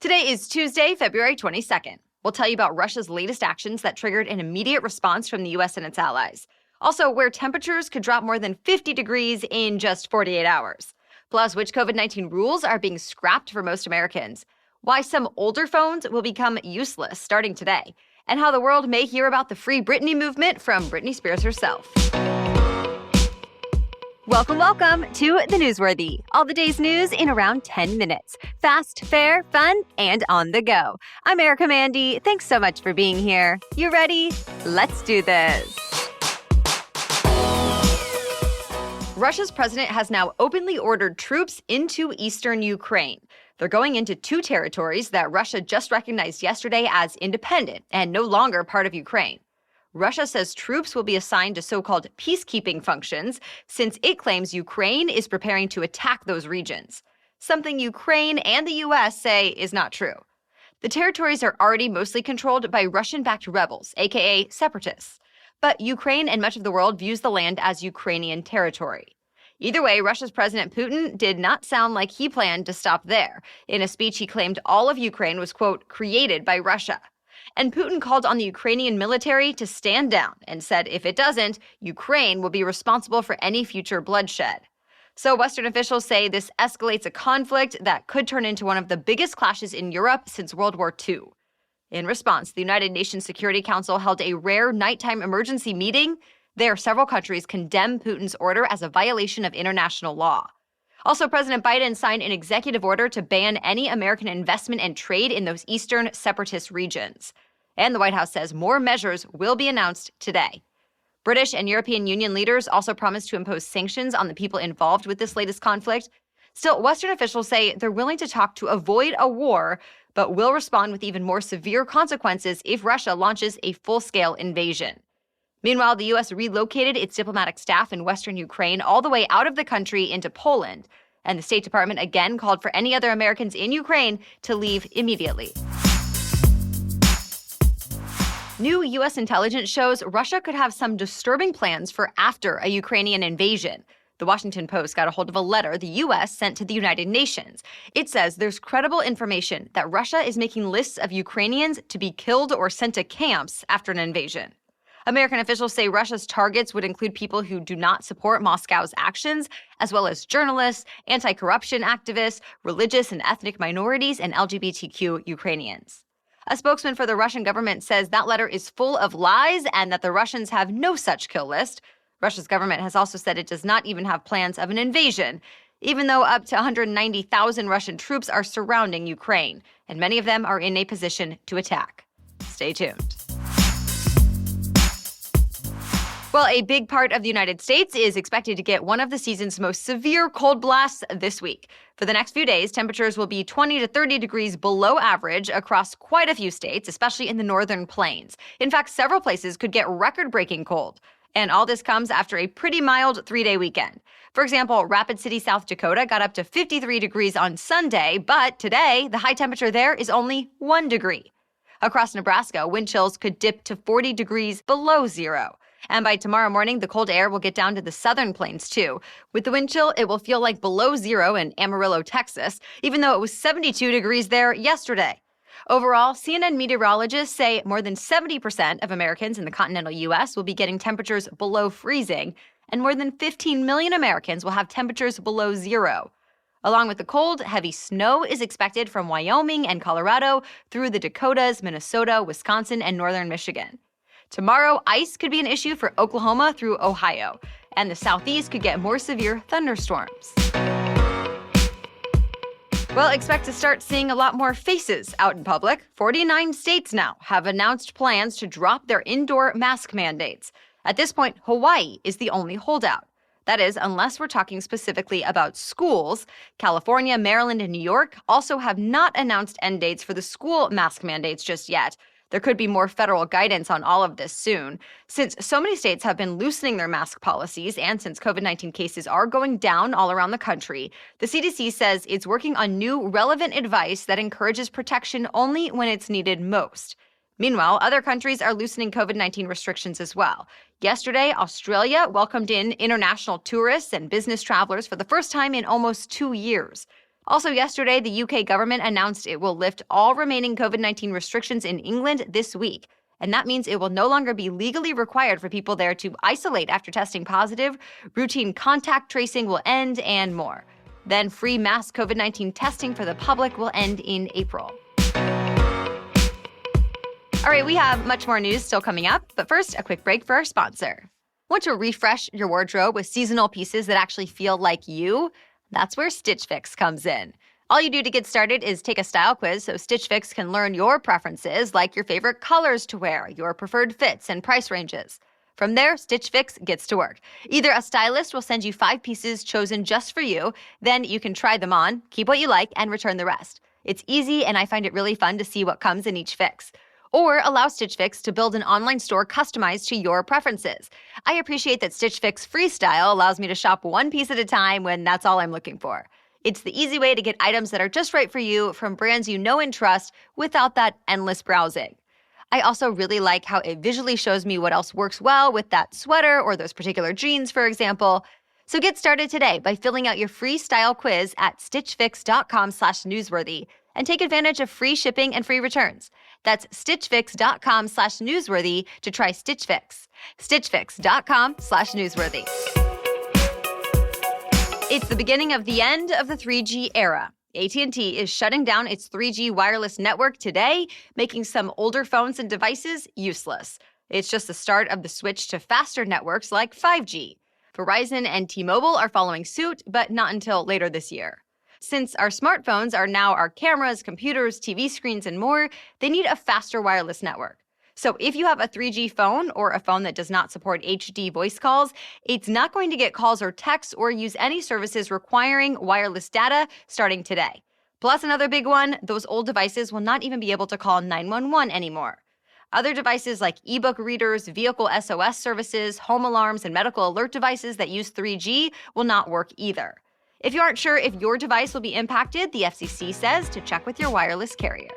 Today is Tuesday, February 22nd. We'll tell you about Russia's latest actions that triggered an immediate response from the U.S. and its allies. Also, where temperatures could drop more than 50 degrees in just 48 hours. Plus, which COVID-19 rules are being scrapped for most Americans. Why some older phones will become useless starting today. And how the world may hear about the Free Britney movement from Britney Spears herself. Welcome to The Newsworthy. All the day's news in around 10 minutes. Fast, fair, fun, and on the go. I'm Erica Mandy. Thanks so much for being here. You ready? Let's do this. Russia's president has now openly ordered troops into eastern Ukraine. They're going into two territories that Russia just recognized yesterday as independent and no longer part of Ukraine. Russia says troops will be assigned to so-called peacekeeping functions since it claims Ukraine is preparing to attack those regions, something Ukraine and the U.S. say is not true. The territories are already mostly controlled by Russian-backed rebels, aka separatists, but Ukraine and much of the world views the land as Ukrainian territory. Either way, Russia's President Putin did not sound like he planned to stop there. In a speech, he claimed all of Ukraine was, quote, created by Russia. And Putin called on the Ukrainian military to stand down and said if it doesn't, Ukraine will be responsible for any future bloodshed. So Western officials say this escalates a conflict that could turn into one of the biggest clashes in Europe since World War II. In response, the United Nations Security Council held a rare nighttime emergency meeting. There, several countries condemned Putin's order as a violation of international law. Also, President Biden signed an executive order to ban any American investment and trade in those eastern separatist regions. And the White House says more measures will be announced today. British and European Union leaders also promised to impose sanctions on the people involved with this latest conflict. Still, Western officials say they're willing to talk to avoid a war, but will respond with even more severe consequences if Russia launches a full-scale invasion. Meanwhile, the U.S. relocated its diplomatic staff in western Ukraine all the way out of the country into Poland, and the State Department again called for any other Americans in Ukraine to leave immediately. New U.S. intelligence shows Russia could have some disturbing plans for after a Ukrainian invasion. The Washington Post got a hold of a letter the U.S. sent to the United Nations. It says there's credible information that Russia is making lists of Ukrainians to be killed or sent to camps after an invasion. American officials say Russia's targets would include people who do not support Moscow's actions, as well as journalists, anti-corruption activists, religious and ethnic minorities, and LGBTQ Ukrainians. A spokesman for the Russian government says that letter is full of lies and that the Russians have no such kill list. Russia's government has also said it does not even have plans of an invasion, even though up to 190,000 Russian troops are surrounding Ukraine, and many of them are in a position to attack. Stay tuned. Well, a big part of the United States is expected to get one of the season's most severe cold blasts this week. For the next few days, temperatures will be 20 to 30 degrees below average across quite a few states, especially in the northern plains. In fact, several places could get record-breaking cold. And all this comes after a pretty mild three-day weekend. For example, Rapid City, South Dakota got up to 53 degrees on Sunday, but today, the high temperature there is only 1 degree. Across Nebraska, wind chills could dip to 40 degrees below zero. And by tomorrow morning, the cold air will get down to the southern plains, too. With the wind chill, it will feel like below zero in Amarillo, Texas, even though it was 72 degrees there yesterday. Overall, CNN meteorologists say more than 70% of Americans in the continental U.S. will be getting temperatures below freezing, and more than 15 million Americans will have temperatures below zero. Along with the cold, heavy snow is expected from Wyoming and Colorado through the Dakotas, Minnesota, Wisconsin, and northern Michigan. Tomorrow, ice could be an issue for Oklahoma through Ohio, and the southeast could get more severe thunderstorms. Well, expect to start seeing a lot more faces out in public. 49 states now have announced plans to drop their indoor mask mandates. At this point, Hawaii is the only holdout. That is, unless we're talking specifically about schools. California, Maryland, and New York also have not announced end dates for the school mask mandates just yet. There could be more federal guidance on all of this soon. Since so many states have been loosening their mask policies and since COVID-19 cases are going down all around the country, the CDC says it's working on new relevant advice that encourages protection only when it's needed most. Meanwhile, other countries are loosening COVID-19 restrictions as well. Yesterday, Australia welcomed in international tourists and business travelers for the first time in almost 2 years. Also yesterday, the UK government announced it will lift all remaining COVID-19 restrictions in England this week. And that means it will no longer be legally required for people there to isolate after testing positive, routine contact tracing will end, and more. Then free mass COVID-19 testing for the public will end in April. All right, we have much more news still coming up, but first, a quick break for our sponsor. Want to refresh your wardrobe with seasonal pieces that actually feel like you? That's where Stitch Fix comes in. All you do to get started is take a style quiz so Stitch Fix can learn your preferences, like your favorite colors to wear, your preferred fits, and price ranges. From there, Stitch Fix gets to work. Either a stylist will send you 5 pieces chosen just for you, then you can try them on, keep what you like, and return the rest. It's easy, and I find it really fun to see what comes in each fix. Or allow Stitch Fix to build an online store customized to your preferences. I appreciate that Stitch Fix Freestyle allows me to shop one piece at a time when that's all I'm looking for. It's the easy way to get items that are just right for you from brands you know and trust without that endless browsing. I also really like how it visually shows me what else works well with that sweater or those particular jeans, for example. So get started today by filling out your free style quiz at stitchfix.com/newsworthy and take advantage of free shipping and free returns. That's stitchfix.com/newsworthy to try Stitch Fix. stitchfix.com/newsworthy. It's the beginning of the end of the 3G era. AT&T is shutting down its 3G wireless network today, making some older phones and devices useless. It's just the start of the switch to faster networks like 5G. Verizon and T-Mobile are following suit, but not until later this year. Since our smartphones are now our cameras, computers, TV screens, and more, they need a faster wireless network. So if you have a 3G phone or a phone that does not support HD voice calls, it's not going to get calls or texts or use any services requiring wireless data starting today. Plus another big one, those old devices will not even be able to call 911 anymore. Other devices like ebook readers, vehicle SOS services, home alarms, and medical alert devices that use 3G will not work either. If you aren't sure if your device will be impacted, the FCC says to check with your wireless carrier.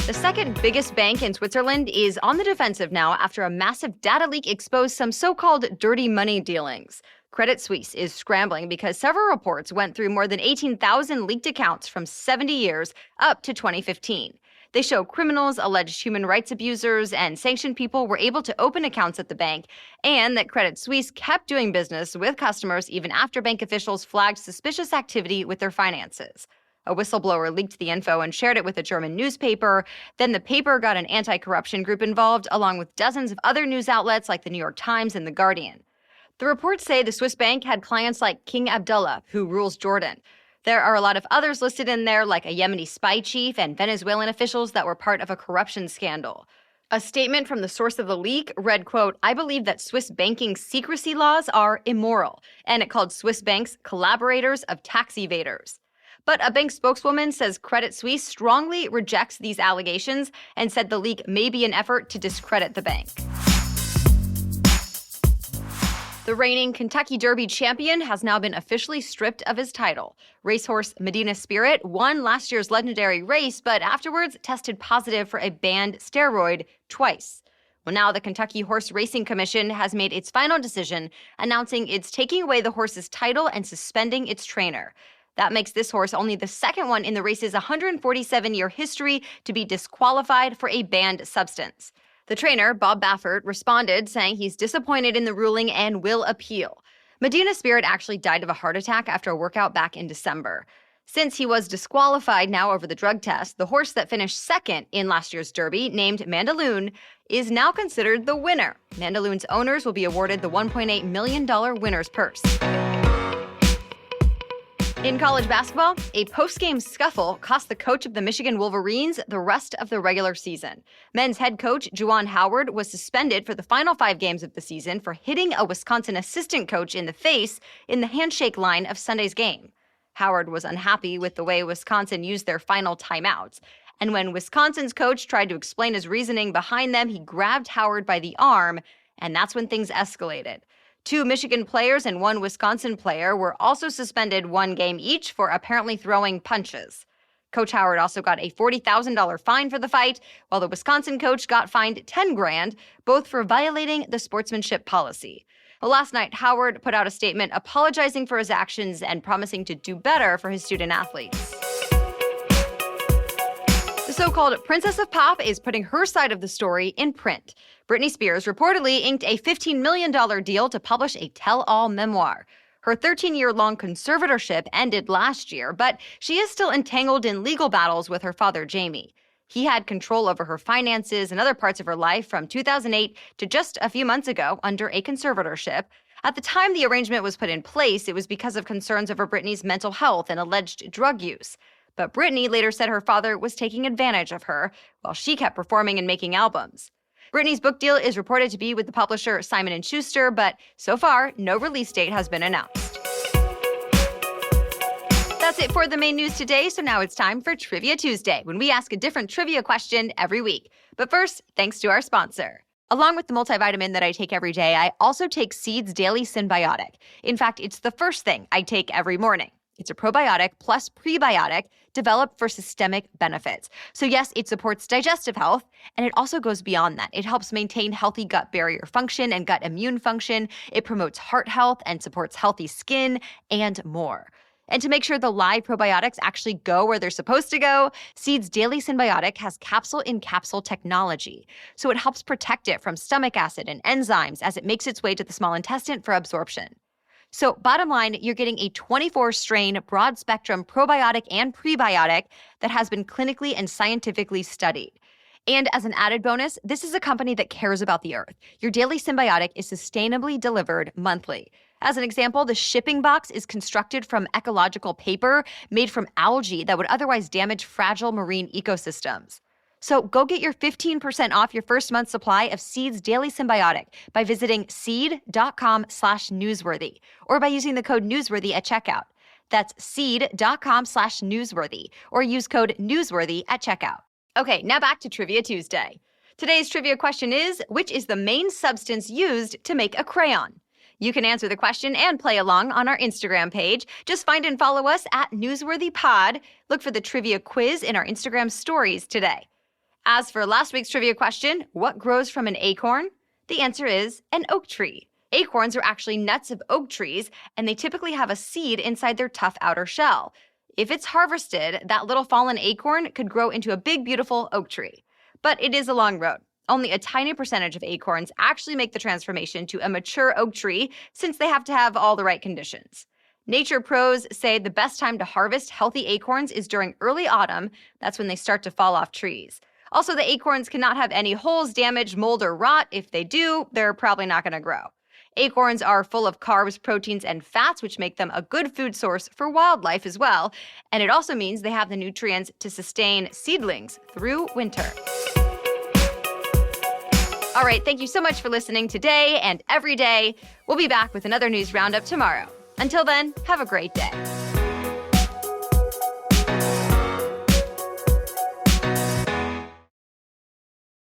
The second biggest bank in Switzerland is on the defensive now after a massive data leak exposed some so-called dirty money dealings. Credit Suisse is scrambling because several reports went through more than 18,000 leaked accounts from 70 years up to 2015. They show criminals, alleged human rights abusers, and sanctioned people were able to open accounts at the bank, and that Credit Suisse kept doing business with customers even after bank officials flagged suspicious activity with their finances. A whistleblower leaked the info and shared it with a German newspaper. Then the paper got an anti-corruption group involved, along with dozens of other news outlets like the New York Times and The Guardian. The reports say the Swiss bank had clients like King Abdullah, who rules Jordan. There are a lot of others listed in there, like a Yemeni spy chief and Venezuelan officials that were part of a corruption scandal. A statement from the source of the leak read, quote, "I believe that Swiss banking secrecy laws are immoral," and it called Swiss banks collaborators of tax evaders. But a bank spokeswoman says Credit Suisse strongly rejects these allegations and said the leak may be an effort to discredit the bank. The reigning Kentucky Derby champion has now been officially stripped of his title. Racehorse Medina Spirit won last year's legendary race, but afterwards tested positive for a banned steroid twice. Well, now the Kentucky Horse Racing Commission has made its final decision, announcing it's taking away the horse's title and suspending its trainer. That makes this horse only the second one in the race's 147-year history to be disqualified for a banned substance. The trainer, Bob Baffert, responded saying he's disappointed in the ruling and will appeal. Medina Spirit actually died of a heart attack after a workout back in December. Since he was disqualified now over the drug test, the horse that finished second in last year's Derby, named Mandaloun, is now considered the winner. Mandaloun's owners will be awarded the $1.8 million winner's purse. In college basketball, a post-game scuffle cost the coach of the Michigan Wolverines the rest of the regular season. Men's head coach Juwan Howard was suspended for the final 5 games of the season for hitting a Wisconsin assistant coach in the face in the handshake line of Sunday's game. Howard was unhappy with the way Wisconsin used their final timeouts. And when Wisconsin's coach tried to explain his reasoning behind them, he grabbed Howard by the arm, and that's when things escalated. 2 Michigan players and 1 Wisconsin player were also suspended 1 game each for apparently throwing punches. Coach Howard also got a $40,000 fine for the fight, while the Wisconsin coach got fined $10,000, both for violating the sportsmanship policy. Well, last night, Howard put out a statement apologizing for his actions and promising to do better for his student athletes. The so-called Princess of Pop is putting her side of the story in print. Britney Spears reportedly inked a $15 million deal to publish a tell-all memoir. Her 13-year-long conservatorship ended last year, but she is still entangled in legal battles with her father, Jamie. He had control over her finances and other parts of her life from 2008 to just a few months ago under a conservatorship. At the time the arrangement was put in place, it was because of concerns over Britney's mental health and alleged drug use. But Britney later said her father was taking advantage of her while she kept performing and making albums. Britney's book deal is reported to be with the publisher Simon & Schuster, but so far, no release date has been announced. That's it for the main news today, so now it's time for Trivia Tuesday, when we ask a different trivia question every week. But first, thanks to our sponsor. Along with the multivitamin that I take every day, I also take Seed's Daily Synbiotic. In fact, it's the first thing I take every morning. It's a probiotic plus prebiotic developed for systemic benefits. So yes, it supports digestive health, and it also goes beyond that. It helps maintain healthy gut barrier function and gut immune function. It promotes heart health and supports healthy skin and more. And to make sure the live probiotics actually go where they're supposed to go, Seed's Daily Synbiotic has capsule-in-capsule technology. So it helps protect it from stomach acid and enzymes as it makes its way to the small intestine for absorption. So bottom line, you're getting a 24-strain, broad-spectrum probiotic and prebiotic that has been clinically and scientifically studied. And as an added bonus, this is a company that cares about the earth. Your Daily Synbiotic is sustainably delivered monthly. As an example, the shipping box is constructed from ecological paper made from algae that would otherwise damage fragile marine ecosystems. So go get your 15% off your first month's supply of Seed's Daily Synbiotic by visiting seed.com/newsworthy or by using the code newsworthy at checkout. That's seed.com/newsworthy or use code newsworthy at checkout. Okay, now back to Trivia Tuesday. Today's trivia question is, which is the main substance used to make a crayon? You can answer the question and play along on our Instagram page. Just find and follow us at NewsworthyPod. Look for the trivia quiz in our Instagram stories today. As for last week's trivia question, what grows from an acorn? The answer is an oak tree. Acorns are actually nuts of oak trees, and they typically have a seed inside their tough outer shell. If it's harvested, that little fallen acorn could grow into a big, beautiful oak tree. But it is a long road. Only a tiny percentage of acorns actually make the transformation to a mature oak tree since they have to have all the right conditions. Nature pros say the best time to harvest healthy acorns is during early autumn. That's when they start to fall off trees. Also, the acorns cannot have any holes, damage, mold, or rot. If they do, they're probably not going to grow. Acorns are full of carbs, proteins, and fats, which make them a good food source for wildlife as well. And it also means they have the nutrients to sustain seedlings through winter. All right, thank you so much for listening today and every day. We'll be back with another news roundup tomorrow. Until then, have a great day.